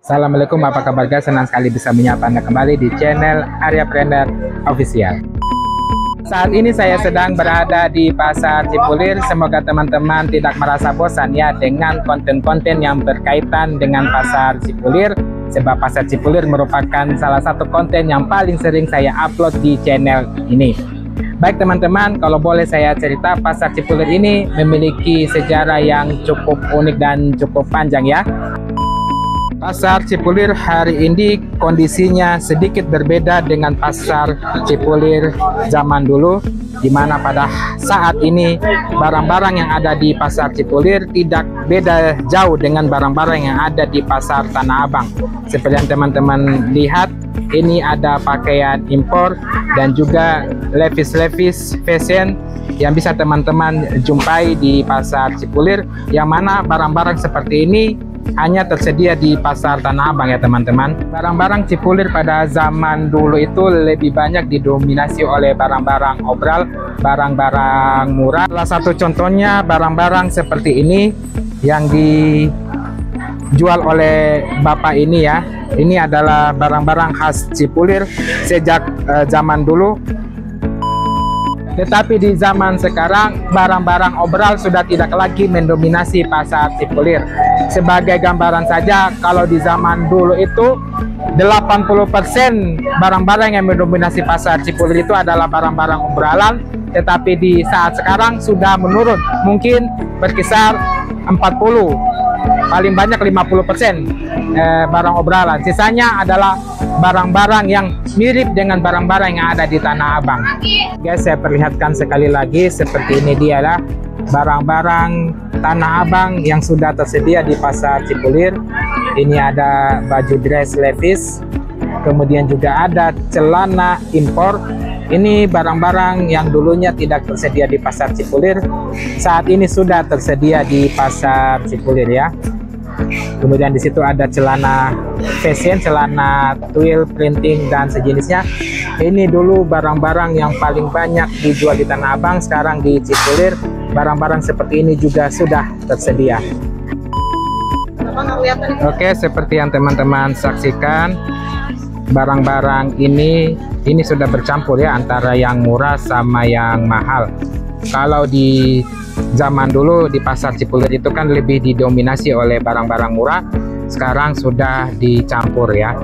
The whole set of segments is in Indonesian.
Assalamualaikum, apa kabar guys? Senang sekali bisa menyapa Anda kembali di channel Aryapreneur Official. Saat ini saya sedang berada di Pasar Cipulir. Semoga teman-teman tidak merasa bosan ya dengan konten-konten yang berkaitan dengan Pasar Cipulir. Sebab Pasar Cipulir merupakan salah satu konten yang paling sering saya upload di channel ini. Baik teman-teman, kalau boleh saya cerita, Pasar Cipulir ini memiliki sejarah yang cukup unik dan cukup panjang ya. Pasar Cipulir hari ini kondisinya sedikit berbeda dengan Pasar Cipulir zaman dulu, di mana pada saat ini barang-barang yang ada di Pasar Cipulir tidak beda jauh dengan barang-barang yang ada di Pasar Tanah Abang. Seperti yang teman-teman lihat, ini ada pakaian impor dan juga levis-levis fashion yang bisa teman-teman jumpai di Pasar Cipulir, yang mana barang-barang seperti ini hanya tersedia di Pasar Tanah Abang ya teman-teman. Barang-barang Cipulir pada zaman dulu itu lebih banyak didominasi oleh barang-barang obral, barang-barang murah. Salah satu contohnya barang-barang seperti ini yang dijual oleh bapak ini ya. Ini adalah barang-barang khas Cipulir sejak zaman dulu. Tetapi di zaman sekarang, barang-barang obral sudah tidak lagi mendominasi Pasar Cipulir. Sebagai gambaran saja, kalau di zaman dulu itu 80% barang-barang yang mendominasi Pasar Cipulir itu adalah barang-barang obralan. Tetapi di saat sekarang sudah menurun, mungkin berkisar 40, paling banyak 50% barang obralan. Sisanya adalah barang-barang yang mirip dengan barang-barang yang ada di Tanah Abang. Guys, saya perlihatkan sekali lagi, seperti ini dia lah barang-barang Tanah Abang yang sudah tersedia di Pasar Cipulir. Ini ada baju dress levis, kemudian juga ada celana impor. Ini barang-barang yang dulunya tidak tersedia di Pasar Cipulir, saat ini sudah tersedia di Pasar Cipulir ya. Kemudian di situ ada celana fashion, celana twill, printing dan sejenisnya. Ini dulu barang-barang yang paling banyak dijual di Tanah Abang, sekarang di Cipulir barang-barang seperti ini juga sudah tersedia. Oke, seperti yang teman-teman saksikan, barang-barang ini sudah bercampur ya antara yang murah sama yang mahal. Kalau di zaman dulu di Pasar Cipulir itu kan lebih didominasi oleh barang-barang murah, sekarang sudah dicampur ya.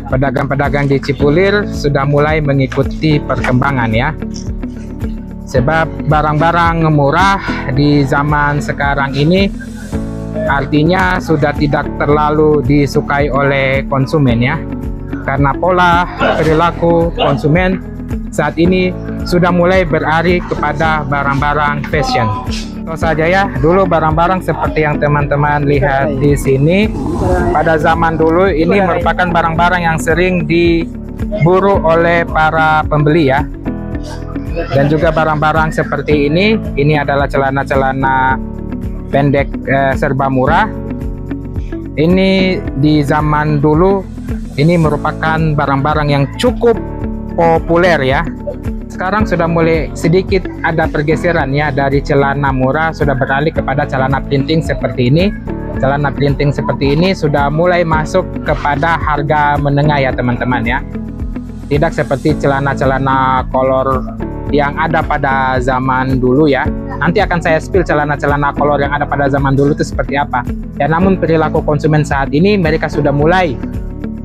Pedagang-pedagang di Cipulir sudah mulai mengikuti perkembangan ya. Sebab barang-barang murah di zaman sekarang ini artinya sudah tidak terlalu disukai oleh konsumen ya. Karena pola perilaku konsumen saat ini sudah mulai beralih kepada barang-barang fashion. Itu saja ya, dulu barang-barang seperti yang teman-teman lihat di sini pada zaman dulu ini merupakan barang-barang yang sering diburu oleh para pembeli ya. Dan juga barang-barang seperti ini adalah celana-celana pendek serba murah. Ini di zaman dulu ini merupakan barang-barang yang cukup populer ya. Sekarang sudah mulai sedikit ada pergeseran ya, dari celana murah sudah beralih kepada celana printing seperti ini. Celana printing seperti ini sudah mulai masuk kepada harga menengah ya teman-teman ya. Tidak seperti celana-celana kolor yang ada pada zaman dulu ya. Nanti akan saya spill celana-celana kolor yang ada pada zaman dulu itu seperti apa ya. Namun perilaku konsumen saat ini, mereka sudah mulai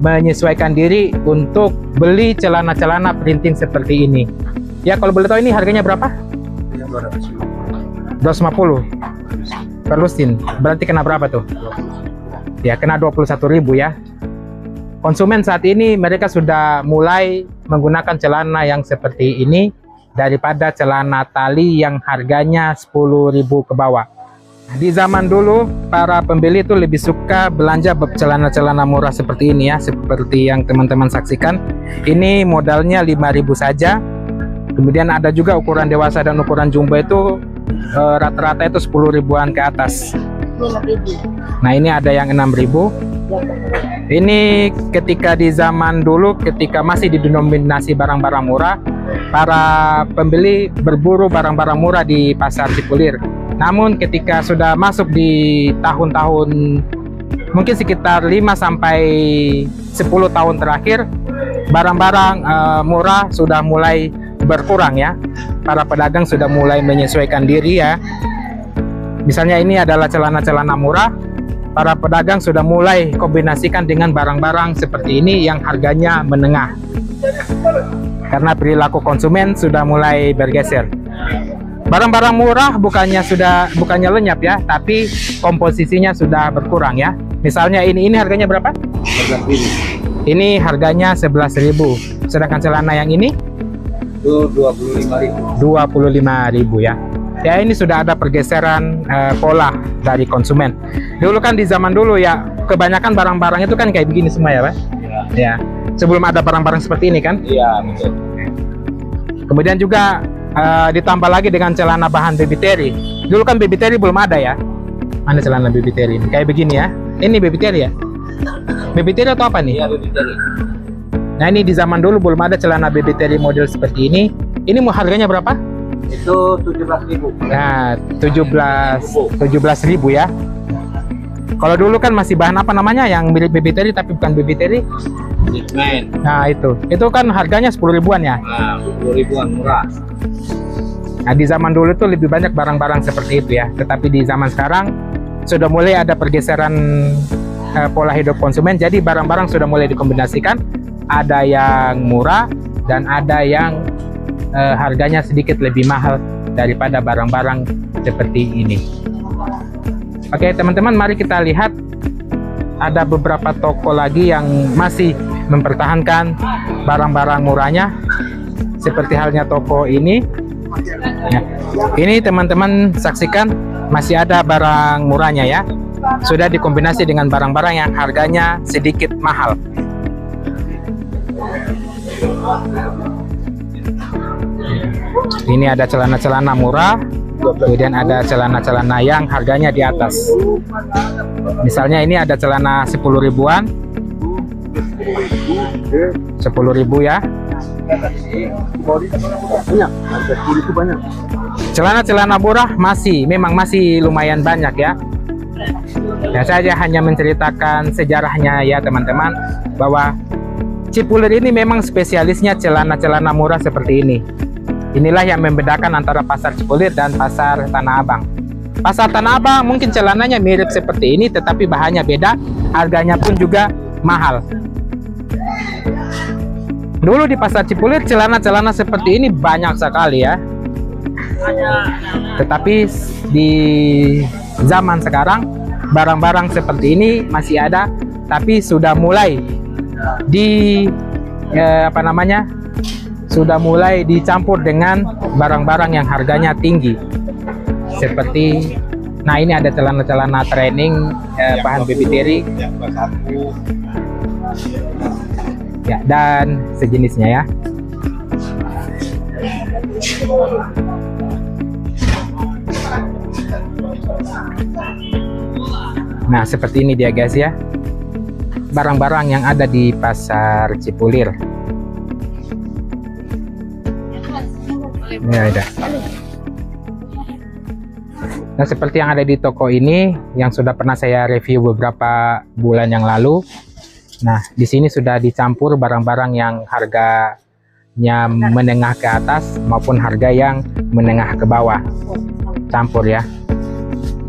menyesuaikan diri untuk beli celana-celana printing seperti ini ya. Kalau boleh tahu ini harganya berapa? 250 per lusin. Berarti kena berapa tuh? Ya, kena 21.000 ya. Konsumen saat ini mereka sudah mulai menggunakan celana yang seperti ini daripada celana tali yang harganya 10.000 ke bawah. Di zaman dulu para pembeli itu lebih suka belanja celana-celana murah seperti ini ya, seperti yang teman-teman saksikan. Ini modalnya 5.000 saja. Kemudian ada juga ukuran dewasa dan ukuran jumbo itu rata-rata itu 10 ribuan ke atas. Nah, ini ada yang 6.000. Ini ketika di zaman dulu, ketika masih didominasi barang-barang murah, para pembeli berburu barang-barang murah di Pasar Cipulir. Namun ketika sudah masuk di tahun-tahun mungkin sekitar 5 sampai 10 tahun terakhir barang-barang murah sudah mulai berkurang ya. Para pedagang sudah mulai menyesuaikan diri ya. Misalnya ini adalah celana-celana murah, para pedagang sudah mulai kombinasikan dengan barang-barang seperti ini yang harganya menengah. Karena perilaku konsumen sudah mulai bergeser. Barang-barang murah bukannya lenyap ya, tapi komposisinya sudah berkurang ya. Misalnya ini harganya berapa? 11.000. Ini harganya 11.000. Sedangkan celana yang ini Itu 25.000. 25.000 ya. Ya, ini sudah ada pergeseran pola dari konsumen. Dulu kan di zaman dulu ya, kebanyakan barang-barang itu kan kayak begini semua ya, Pak? Ya. Sebelum ada barang-barang seperti ini kan? Iya, betul. Kemudian juga ditambah lagi dengan celana bahan baby terry. Dulu kan baby terry belum ada ya. Mana celana baby terry ini? Kayak begini ya. Ini baby terry ya? Baby terry atau apa nih? Iya, baby terry. Nah, ini di zaman dulu belum ada celana baby terry model seperti ini. Ini mau harganya berapa? Itu 17.000. Nah, 17.000 ya. Kalau dulu kan masih bahan apa namanya yang mirip baby terry tapi bukan baby terry. Knitman. Nah, itu kan harganya 10 ribuan ya. Nah, 10 ribuan murah. Nah, di zaman dulu tuh lebih banyak barang-barang seperti itu ya. Tetapi di zaman sekarang sudah mulai ada pergeseran pola hidup konsumen. Jadi barang-barang sudah mulai dikombinasikan. Ada yang murah dan ada yang harganya sedikit lebih mahal daripada barang-barang seperti ini. Oke teman-teman, mari kita lihat ada beberapa toko lagi yang masih mempertahankan barang-barang murahnya, seperti halnya toko ini. Nah, ini teman-teman saksikan masih ada barang murahnya ya, sudah dikombinasi dengan barang-barang yang harganya sedikit mahal. Ini ada celana-celana murah, kemudian ada celana-celana yang harganya di atas. Misalnya ini ada celana 10 ribuan, 10.000 ya. Celana-celana murah memang masih lumayan banyak ya. Ya, saya hanya menceritakan sejarahnya ya teman-teman, bahwa Cipulir ini memang spesialisnya celana-celana murah seperti ini. Inilah yang membedakan antara pasar Cipulir dan pasar Tanah Abang. Pasar Tanah Abang mungkin celananya mirip seperti ini, tetapi bahannya beda, harganya pun juga mahal. Dulu di pasar Cipulir celana-celana seperti ini banyak sekali ya. Tetapi di zaman sekarang barang-barang seperti ini masih ada, tapi sudah mulai sudah mulai dicampur dengan barang-barang yang harganya tinggi. Seperti, nah ini ada celana-celana training bahan baby terry ya, dan sejenisnya ya. Nah seperti ini dia guys ya, barang-barang yang ada di pasar Cipulir. Ya, ada. Nah seperti yang ada di toko ini yang sudah pernah saya review beberapa bulan yang lalu. Nah di sini sudah dicampur barang-barang yang harganya menengah ke atas maupun harga yang menengah ke bawah, campur ya.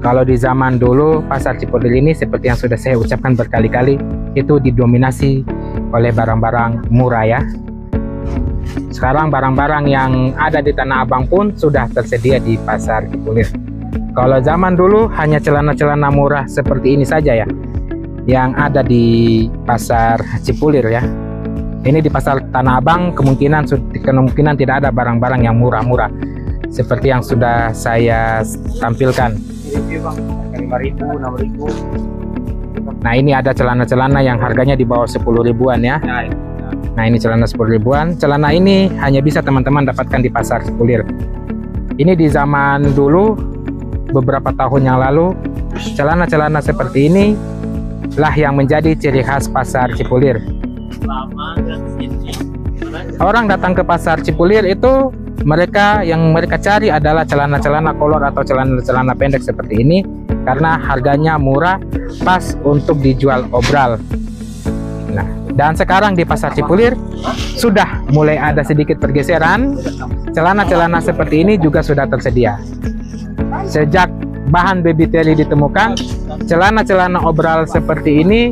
Kalau di zaman dulu pasar Cipulir ini seperti yang sudah saya ucapkan berkali-kali, itu didominasi oleh barang-barang murah ya. Sekarang barang-barang yang ada di Tanah Abang pun sudah tersedia di pasar Cipulir. Kalau zaman dulu hanya celana-celana murah seperti ini saja ya yang ada di pasar Cipulir ya. Ini di pasar Tanah Abang kemungkinan tidak ada barang-barang yang murah-murah seperti yang sudah saya tampilkan. 5.000, 6.000. Nah ini ada celana-celana yang harganya di bawah 10 ribuan ya. Nah ini celana 10 ribuan. Celana ini hanya bisa teman-teman dapatkan di pasar Cipulir. Ini di zaman dulu, beberapa tahun yang lalu, celana-celana seperti ini lah yang menjadi ciri khas pasar Cipulir. Orang datang ke pasar Cipulir itu mereka cari adalah celana-celana kolor atau celana-celana pendek seperti ini karena harganya murah, pas untuk dijual obral. Nah, dan sekarang di Pasar Cipulir sudah mulai ada sedikit pergeseran. Celana-celana seperti ini juga sudah tersedia. Sejak bahan baby telly ditemukan, celana-celana obral seperti ini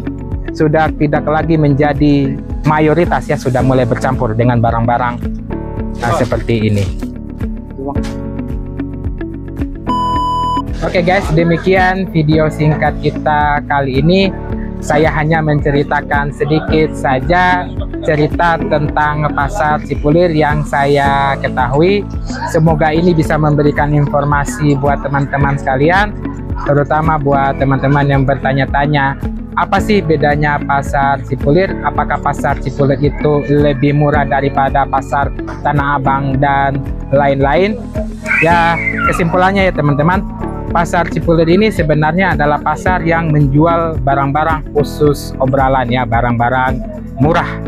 sudah tidak lagi menjadi mayoritas ya, sudah mulai bercampur dengan barang-barang seperti ini. Oke guys, demikian video singkat kita kali ini. Saya hanya menceritakan sedikit saja cerita tentang Pasar Cipulir yang saya ketahui. Semoga ini bisa memberikan informasi buat teman-teman sekalian, terutama buat teman-teman yang bertanya-tanya, apa sih bedanya Pasar Cipulir? Apakah Pasar Cipulir itu lebih murah daripada Pasar Tanah Abang dan lain-lain? Ya, kesimpulannya ya teman-teman, Pasar Cipulir ini sebenarnya adalah pasar yang menjual barang-barang khusus obralan ya, barang-barang murah.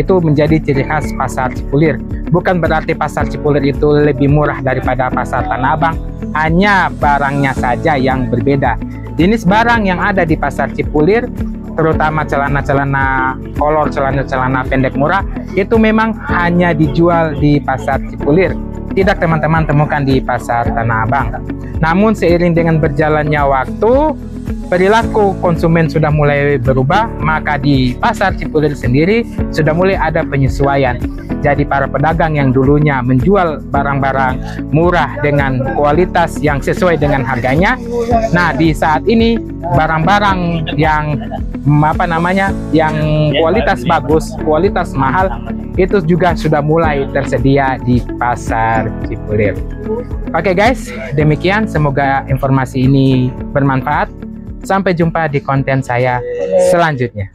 Itu menjadi ciri khas Pasar Cipulir. Bukan berarti Pasar Cipulir itu lebih murah daripada Pasar Tanah Abang, hanya barangnya saja yang berbeda. Jenis barang yang ada di Pasar Cipulir, terutama celana-celana kolor, celana-celana pendek murah, itu memang hanya dijual di Pasar Cipulir. Tidak teman-teman temukan di Pasar Tanah Abang. Namun seiring dengan berjalannya waktu, perilaku konsumen sudah mulai berubah, maka di Pasar Cipulir sendiri sudah mulai ada penyesuaian. Jadi para pedagang yang dulunya menjual barang-barang murah dengan kualitas yang sesuai dengan harganya, nah di saat ini barang-barang yang yang kualitas bagus, kualitas mahal, itu juga sudah mulai tersedia di Pasar Cipulir. Oke guys, demikian, semoga informasi ini bermanfaat. Sampai jumpa di konten saya selanjutnya.